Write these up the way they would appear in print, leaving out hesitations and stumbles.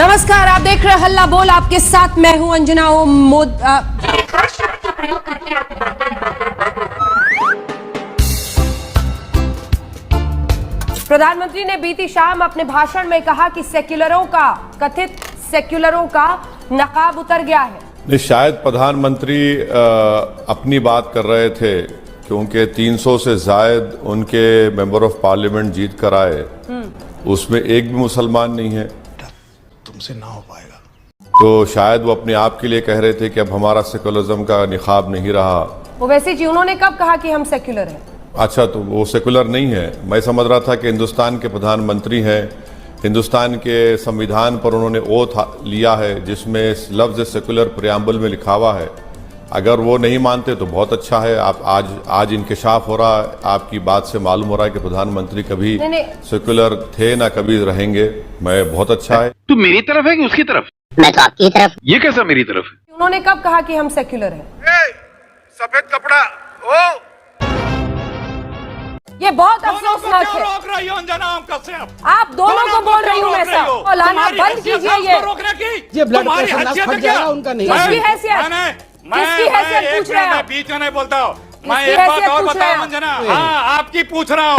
नमस्कार, आप देख रहे हैं हल्ला बोल। आपके साथ मैं हूं अंजना। प्रधानमंत्री ने बीती शाम अपने भाषण में कहा कि कथित सेक्युलरों का नकाब उतर गया है। नहीं, शायद प्रधानमंत्री अपनी बात कर रहे थे क्योंकि 300 से जायद उनके मेंबर ऑफ पार्लियामेंट जीत कर आए, उसमें एक भी मुसलमान नहीं है। तुमसे ना हो पाएगा। तो शायद वो अपने आप के लिए कह रहे थे कि अब हमारा सेकुलरिज्म का निखाब नहीं रहा। वो वैसे जी, उन्होंने कब कहा कि हम सेक्युलर हैं? अच्छा, तो वो सेकुलर नहीं है। मैं समझ रहा था कि हिंदुस्तान के प्रधानमंत्री हैं, हिंदुस्तान के संविधान पर उन्होंने ओथ लिया है जिसमें लफ्ज सेकुलर प्रियम्बल में लिखा हुआ है। अगर वो नहीं मानते तो बहुत अच्छा है। आप आज इंकिशाफ हो रहा है, आपकी बात से मालूम हो रहा है कि प्रधानमंत्री कभी सेकुलर थे ना कभी रहेंगे। मैं बहुत अच्छा है। तू मेरी तरफ है कि उसकी तरफ? मैं तो आपकी तरफ। ये कैसा मेरी तरफ है? उन्होंने कब कहा कि हम सेक्युलर हैं? सफेद कपड़ा ओ ये बहुत अफसोसनाक है। रोक रही हो अंजना? आप दोनों को बोल रही हूँ मैं सब। लाना बंद कीजिए ये ब्लड प्रेशर ना फट जाएगा उनका। नहीं, किसकी हैसियत पूछ रहे हैं? मैं बीच में नहीं बोलता हूँ। मैं किसकी एक बात हैसियत और पूछ रहे बताऊं हैं? अंजना, हाँ आपकी पूछ रहा हूँ।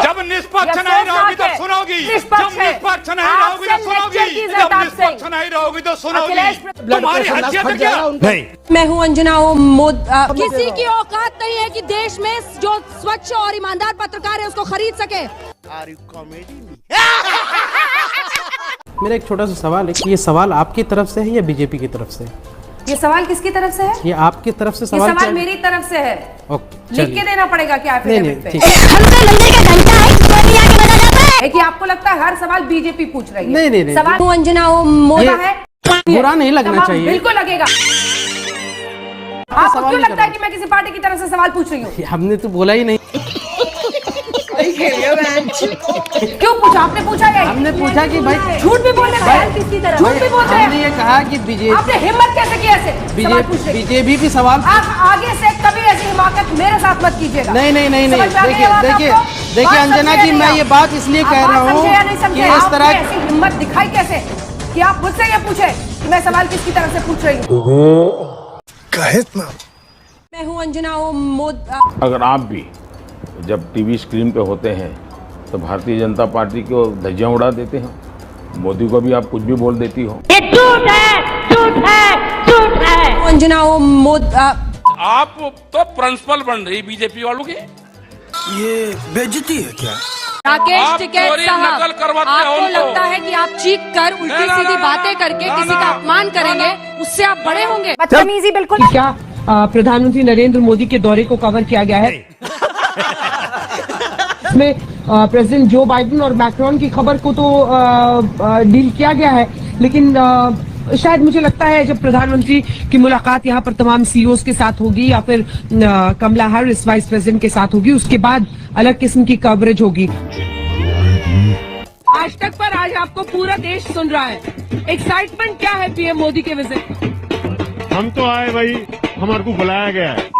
जब निष्पक्ष नहीं रहोगी तो सुनोगी, जब निष्पक्ष नहीं रहोगी तो सुनोगी, जब निष्पक्ष नहीं रहोगी तो सुनोगी। तुम्हारी हैसियत क्या? नहीं, मैं हूँ अंजना। किसी की औकात नहीं है कि देश में जो स्वच्छ और ईमानदार पत्रकार है उसको खरीद सके। मेरा एक छोटा सा सवाल है कि ये सवाल आपकी तरफ से है या बीजेपी की तरफ से? ये सवाल किसकी तरफ से है? ये आपकी तरफ से सवाल? ये सवाल मेरी तरफ से है। ओके, लिख के देना पड़ेगा क्या? नहीं, ठीक है कि आपको लगता है हर सवाल बीजेपी पूछ रही है? नहीं, सवाल अंजना मोदा है, बुरा नहीं लगना चाहिए। बिल्कुल लगेगा। आपको क्यों लगता है कि मैं किसी पार्टी की तरफ से सवाल पूछ रही हूँ? हमने तो बोला ही नहीं। क्यों पूछा? आपने पूछा है? हमने पूछा कि भाई झूठ भी बोल रहे हैं, किसकी तरफ झूठ भी बोल रहे हैं। हमने ये कहा कि आपने हिम्मत कैसे की ऐसे सवाल पूछने की? बीजेपी भी सवाल। आप आगे से कभी ऐसी हिमाकत मेरे साथ मत कीजिएगा। नहीं, देखिए अंजना जी, मैं ये बात इसलिए कह रहा हूँ कि इस तरह ऐसी हिम्मत दिखाई कैसे कि आप मुझसे ये पूछे कि मैं सवाल किसकी तरफ से पूछ रही हूँ? मैं हूँ अंजना। अगर आप भी जब टीवी स्क्रीन पे होते हैं तो भारतीय जनता पार्टी को धज्जियां उड़ा देते हैं, मोदी को भी आप कुछ भी बोल देती हो। ये झूठ है, झूठ है, झूठ है। अंजना आप तो प्रिंसिपल बन रही बीजेपी वालों की। ये बेइज्जती है क्या? राकेश टिकैत साहब, आपको लगता है कि आप चीख कर उल्टी सीधी बातें करके किसी का अपमान करेंगे, उससे आप बड़े होंगे? बदतमीजी बिल्कुल। क्या प्रधानमंत्री नरेंद्र मोदी के दौरे को कवर किया गया है? इसमें प्रेसिडेंट जो बाइडेन और मैक्रोन की खबर को तो डील किया गया है, लेकिन शायद मुझे लगता है जब प्रधानमंत्री की मुलाकात यहाँ पर तमाम सीईओज के साथ होगी या फिर कमला हैरिस वाइस प्रेसिडेंट के साथ होगी, उसके बाद अलग किस्म की कवरेज होगी। आज तक पर आज आपको पूरा देश सुन रहा है। एक्साइटमेंट क्या है पीएम मोदी के विजिट? हम तो आए भाई, हमारे को बुलाया गया है।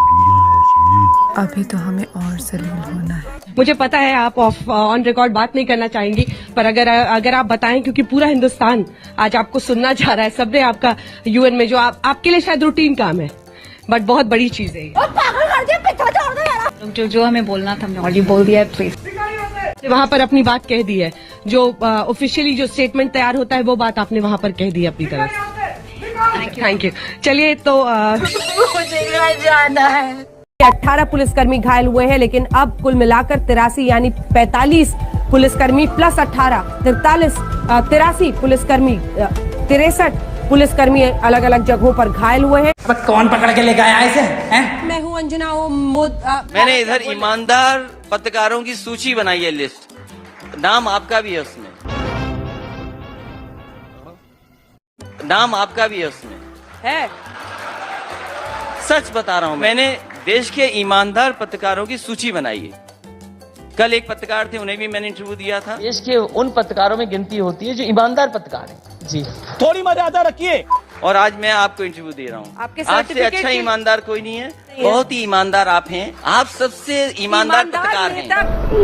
अभी तो हमें और जलील होना है। मुझे पता है आप ऑन रिकॉर्ड बात नहीं करना चाहेंगी, पर अगर आप बताएं, क्योंकि पूरा हिंदुस्तान आज आपको सुनना चाह रहा है। सबने आपका यूएन में जो आपके लिए शायद रूटीन काम है, बट बहुत बड़ी चीज है। जो हमें बोलना था हमने ऑलरेडी बोल दिया है। प्लीज वहाँ पर अपनी बात कह दी है। जो ऑफिशियली जो स्टेटमेंट तैयार होता है वो बात आपने वहाँ पर कह दी है अपनी तरफ से। Thank you. चलिए तो मुझे जाना है। 18 पुलिसकर्मी घायल हुए हैं, लेकिन अब कुल मिलाकर 83 यानी 45 पुलिसकर्मी प्लस 18 83 पुलिसकर्मी 63 पुलिसकर्मी अलग अलग जगहों पर घायल हुए हैं। कौन पकड़ के लेके आया इसे? मैं हूँ अंजना। मैंने इधर ईमानदार पत्रकारों की सूची बनाई है, लिस्ट, नाम आपका भी है उसमें, नाम आपका भी है उसमें है। सच बता रहा हूँ, मैंने देश के ईमानदार पत्रकारों की सूची बनाई है। कल एक पत्रकार थे, उन्हें भी मैंने इंटरव्यू दिया था। देश के उन पत्रकारों में गिनती होती है जो ईमानदार पत्रकार हैं। जी, थोड़ी मर्यादा रखिए। और आज मैं आपको इंटरव्यू दे रहा हूँ। आपसे अच्छा ईमानदार कोई नहीं है, बहुत ही ईमानदार आप हैं। आप सबसे ईमानदार पत्रकार हैं।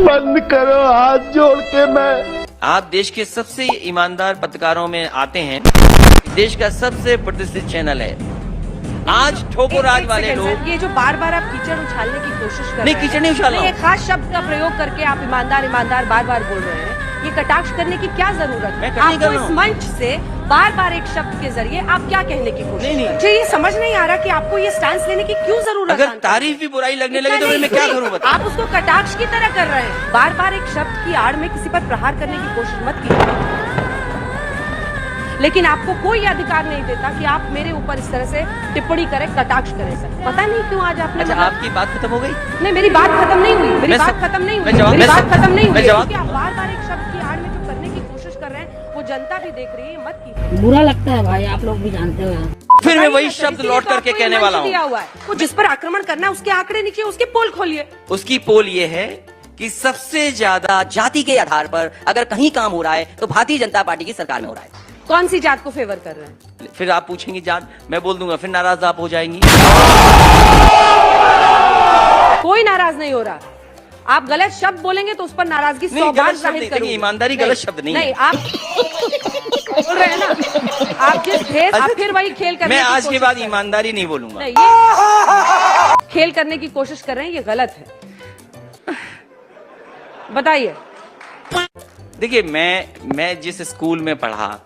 बंद करो हाथ जोड़ के, मैं आप देश के सबसे ईमानदार पत्रकारों में आते हैं, देश का सबसे प्रतिष्ठित चैनल है। आज ठोकोराज वाले लोग, ये जो बार बार आप कीचड़ उछालने की कोशिश कर रहे हैं, नहीं कीचड़ नहीं उछाल रहा हूं। एक खास शब्द का प्रयोग करके आप ईमानदार ईमानदार बार बार बोल रहे हैं, ये कटाक्ष करने की क्या जरूरत है? आपको इस मंच से बार बार एक शब्द के जरिए आप क्या कहने की कोशिश कर रहे हैं? मुझे ये समझ नहीं आ रहा कि आपको ये स्टैंड लेने की क्यों जरूरत है? अगर तारीफ भी बुराई लगने लगे तो मैं क्या करूं बताओ? आप उसको कटाक्ष की तरह कर रहे हैं। बार बार एक शब्द की आड़ में किसी पर प्रहार करने की कोशिश मत कीजिए, लेकिन आपको कोई अधिकार नहीं देता कि आप मेरे ऊपर इस तरह से टिप्पणी करें, कटाक्ष करें। सर पता नहीं क्यों आज आपने अच्छा, आपकी बात खत्म हो गई? नहीं, मेरी बात खत्म नहीं हुई, मेरी बात खत्म नहीं हुई, मेरी बात खत्म नहीं हुई। क्योंकि आप बार बार एक शब्द की आड़ में जो करने की कोशिश कर रहे हैं वो जनता भी देख रही है, मत कीजिए। बुरा लगता है भाई, आप लोग भी जानते हो। फिर मैं वही शब्द लौट करके कहने वाला हूँ। दिया हुआ है वो जिस पर आक्रमण करना है उसके आंकड़े नीचे, उसके पोल खोलिए। उसकी पोल ये है कि सबसे ज्यादा जाति के आधार पर अगर कहीं काम हो रहा है तो भारतीय जनता पार्टी की सरकार में हो रहा है। कौन सी जात को फेवर कर रहे हैं? फिर आप पूछेंगी जात, मैं बोल दूंगा, फिर नाराज आप हो जाएंगी। कोई नाराज नहीं हो रहा। आप गलत शब्द बोलेंगे तो उस पर नाराजगी 100 बार जाहिर करूंगी। ईमानदारी गलत शब्द नहीं है। आप बोल रहे हैं ना, आप जिस भेद, आप फिर वही खेल करने मैं की आज के कोशिश बाद कर रहे हैं। ईमानदारी नहीं बोलूंगा। नहीं, ये खेल करने की कोशिश कर रहे हैं, ये गलत है। बताइए। देखिए, मैं जिस स्कूल में पढ़ा,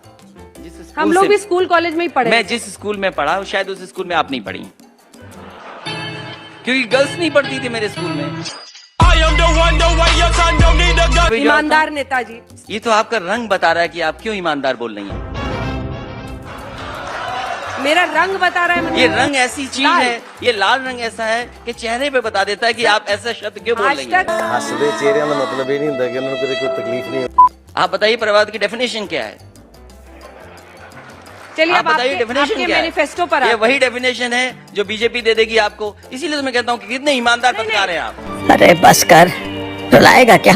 हम लोग भी स्कूल कॉलेज में ही पढ़े। मैं जिस स्कूल में पढ़ा शायद उस स्कूल में आप नहीं पढ़ी, क्योंकि गर्ल्स नहीं पढ़ती थी मेरे स्कूल में। ईमानदार नेताजी, ये तो आपका रंग बता रहा है कि आप क्यों ईमानदार बोल रही हैं। मेरा रंग बता रहा है। ये रंग ऐसी चीज है, ये लाल रंग ऐसा है कि चेहरे पे बता देता है कि आप ऐसा शब्द क्यों बोल रही हैं। हंसदे चेहरे का मतलब ये नहीं होता कि उन्हें कोई तकलीफ नहीं। आप बताइए प्रवाद की डेफिनेशन क्या है? चलिए आप बताइए डेफिनेशन क्या है? मैनिफेस्टो पर ये वही डेफिनेशन है जो बीजेपी दे देगी आपको। इसीलिए तो मैं कहता हूँ कि कितने ईमानदार पत्रकार हैं आप। अरे बस कर, रुलाएगा क्या?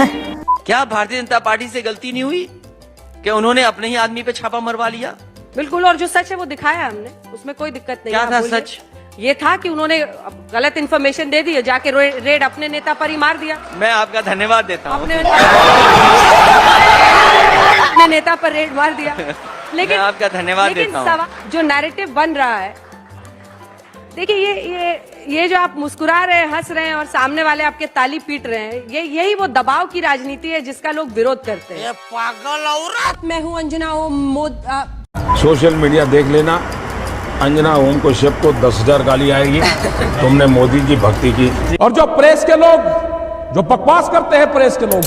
क्या भारतीय जनता पार्टी से गलती नहीं हुई कि उन्होंने अपने ही आदमी पे छापा मरवा लिया? बिल्कुल, और जो सच है वो दिखाया हमने, उसमें कोई दिक्कत नहीं। क्या था सच? ये था कि उन्होंने गलत इन्फॉर्मेशन दे दी, जाके रेड अपने नेता पर ही मार दिया। मैं आपका धन्यवाद देता हूँ। अपने नेता पर रेड मार दिया। लेकिन मैं आपका धन्यवाद देता हूँ। जो नैरेटिव बन रहा है, देखिए ये जो आप मुस्कुरा रहे हैं, हंस रहे हैं और सामने वाले आपके ताली पीट रहे हैं, यही वो दबाव की राजनीति है जिसका लोग विरोध करते हैं। पागल औरत। मैं हूँ अंजना ओम। सोशल मीडिया देख लेना, अंजना ओम को शिव को 10,000 गाली आएगी, तुमने मोदी की भक्ति की। और जो प्रेस के लोग जो बकवास करते हैं, प्रेस के लोग